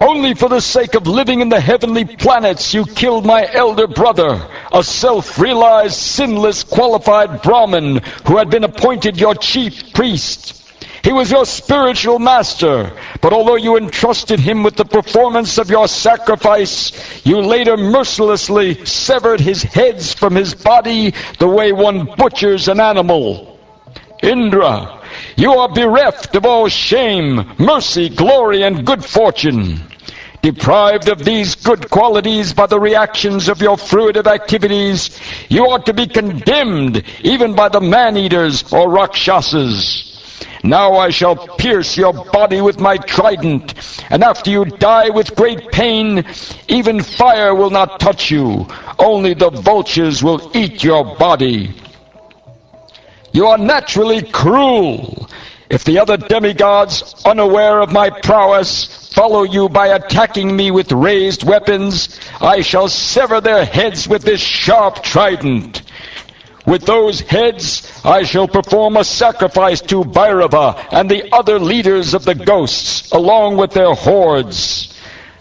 Only for the sake of living in the heavenly planets you killed my elder brother, a self-realized, sinless, qualified Brahmin who had been appointed your chief priest. He was your spiritual master, but although you entrusted him with the performance of your sacrifice, you later mercilessly severed his heads from his body the way one butchers an animal. Indra, you are bereft of all shame, mercy, glory, and good fortune. Deprived of these good qualities by the reactions of your fruitive activities, you ought to be condemned even by the man-eaters or Rakshasas. Now I shall pierce your body with my trident, and after you die with great pain, even fire will not touch you. Only the vultures will eat your body. You are naturally cruel. If the other demigods, unaware of my prowess, follow you by attacking me with raised weapons, I shall sever their heads with this sharp trident. With those heads, I shall perform a sacrifice to Bhairava and the other leaders of the ghosts, along with their hordes.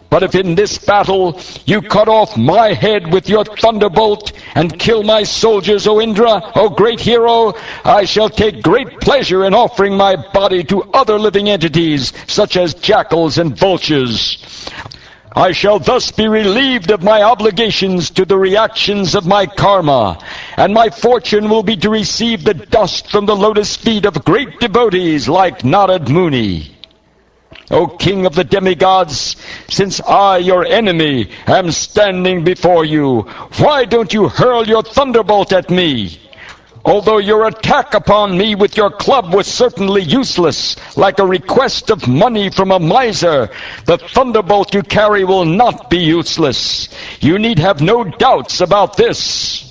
But if in this battle you cut off my head with your thunderbolt and kill my soldiers, O Indra, O great hero, I shall take great pleasure in offering my body to other living entities, such as jackals and vultures. I shall thus be relieved of my obligations to the reactions of my karma, and my fortune will be to receive the dust from the lotus feet of great devotees like Narad Muni. O king of the demigods, since I, your enemy, am standing before you, why don't you hurl your thunderbolt at me? Although your attack upon me with your club was certainly useless, like a request of money from a miser, the thunderbolt you carry will not be useless. You need have no doubts about this.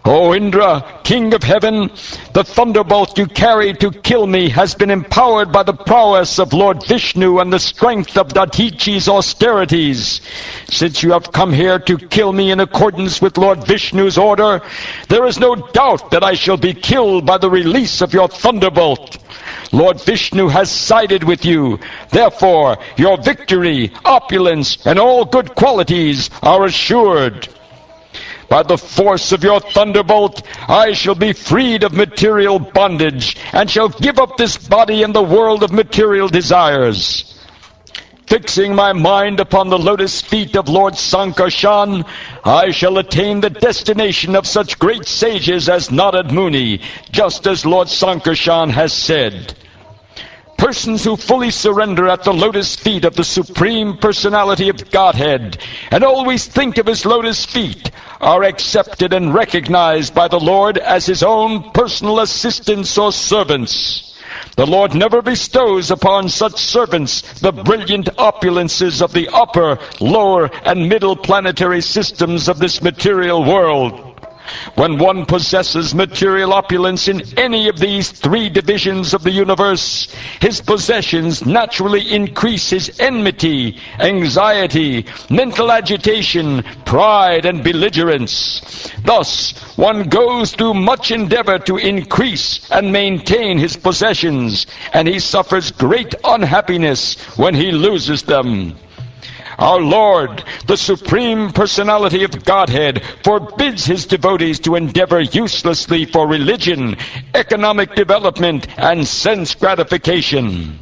O Indra, king of heaven, the thunderbolt you carry to kill me has been empowered by the prowess of Lord Vishnu and the strength of Dadichi's austerities. Since you have come here to kill me in accordance with Lord Vishnu's order, there is no doubt that I shall be killed by the release of your thunderbolt. Lord Vishnu has sided with you. Therefore, your victory, opulence, and all good qualities are assured. By the force of your thunderbolt, I shall be freed of material bondage, and shall give up this body and the world of material desires. Fixing my mind upon the lotus feet of Lord Sankarshan, I shall attain the destination of such great sages as Narad Muni, just as Lord Sankarshan has said. Persons who fully surrender at the lotus feet of the Supreme Personality of Godhead, and always think of his lotus feet, are accepted and recognized by the Lord as his own personal assistants or servants. The Lord never bestows upon such servants the brilliant opulences of the upper, lower, and middle planetary systems of this material world. When one possesses material opulence in any of these three divisions of the universe, his possessions naturally increase his enmity, anxiety, mental agitation, pride, and belligerence. Thus, one goes through much endeavor to increase and maintain his possessions, and he suffers great unhappiness when he loses them. Our Lord, the Supreme Personality of Godhead, forbids his devotees to endeavor uselessly for religion, economic development, and sense gratification.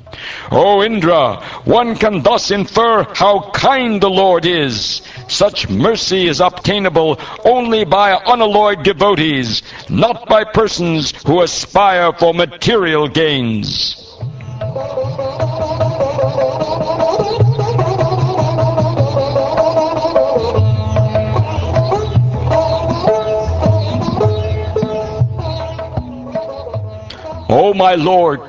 O Indra, one can thus infer how kind the Lord is. Such mercy is obtainable only by unalloyed devotees, not by persons who aspire for material gains. O my Lord,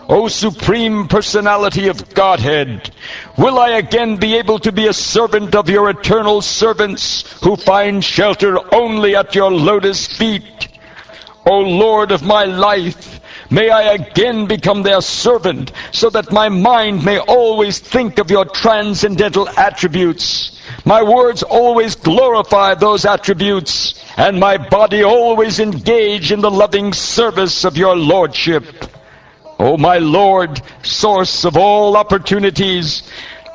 O Supreme Personality of Godhead, will I again be able to be a servant of your eternal servants who find shelter only at your lotus feet? O Lord of my life, may I again become their servant, so that my mind may always think of your transcendental attributes, my words always glorify those attributes, and my body always engage in the loving service of your Lordship. O my Lord, source of all opportunities,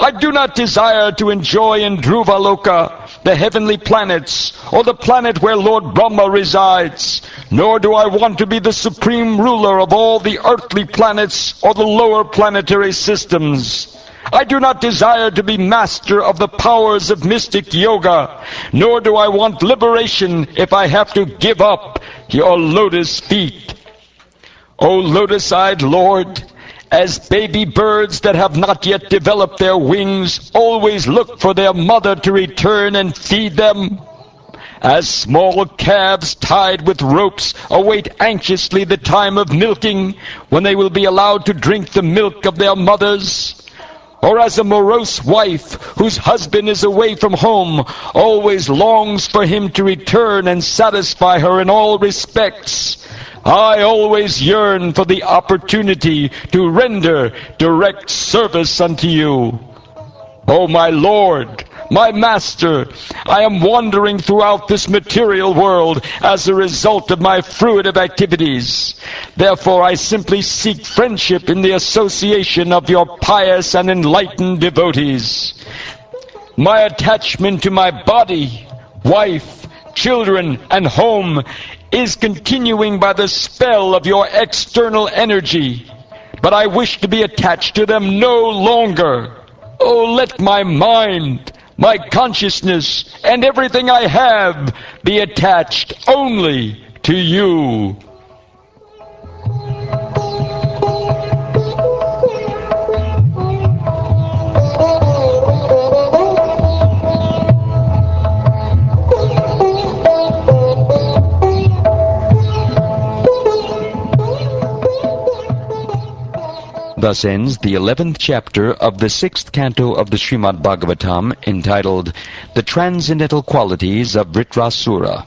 I do not desire to enjoy in Dhruvaloka the heavenly planets, or the planet where Lord Brahma resides, nor do I want to be the supreme ruler of all the earthly planets or the lower planetary systems. I do not desire to be master of the powers of mystic yoga, nor do I want liberation if I have to give up your lotus feet. O lotus-eyed Lord, as baby birds that have not yet developed their wings always look for their mother to return and feed them, as small calves tied with ropes await anxiously the time of milking when they will be allowed to drink the milk of their mothers, or as a morose wife whose husband is away from home always longs for him to return and satisfy her in all respects, I always yearn for the opportunity to render direct service unto you. O my Lord, my Master, I am wandering throughout this material world as a result of my fruitive activities. Therefore I simply seek friendship in the association of your pious and enlightened devotees. My attachment to my body, wife, children, and home is continuing by the spell of your external energy, but I wish to be attached to them no longer. Oh, let my mind, my consciousness, and everything I have be attached only to you. Thus ends the 11th chapter of the 6th canto of the Shrimad Bhagavatam, entitled The Transcendental Qualities of Vritrasura.